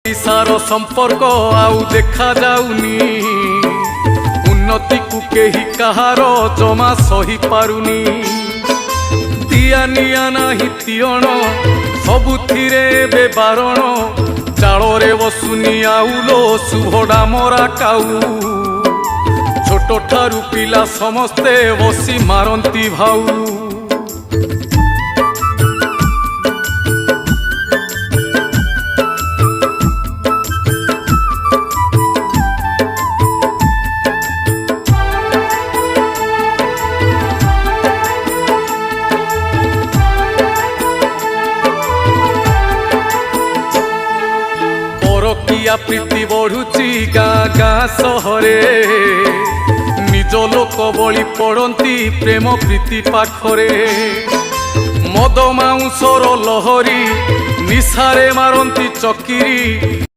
पैसार संपर्क आउ देखा जाउनी उन्नति को केही कहार जमा सही पारुनी दिया निया नाही तियण सबुथिरे बे बारण चाଳରେ बसुनी आउलो सुभडा मरा काऊ छोट ठारू पिला समस्ते बसी मारंती भाऊ परकिया प्रीति बढ़ुची गाँ गाँ सहरे निज लोक बली पड़ती प्रेम प्रीति पाखरे मद माउंसर लहरी निशारे मारंती चकिरी।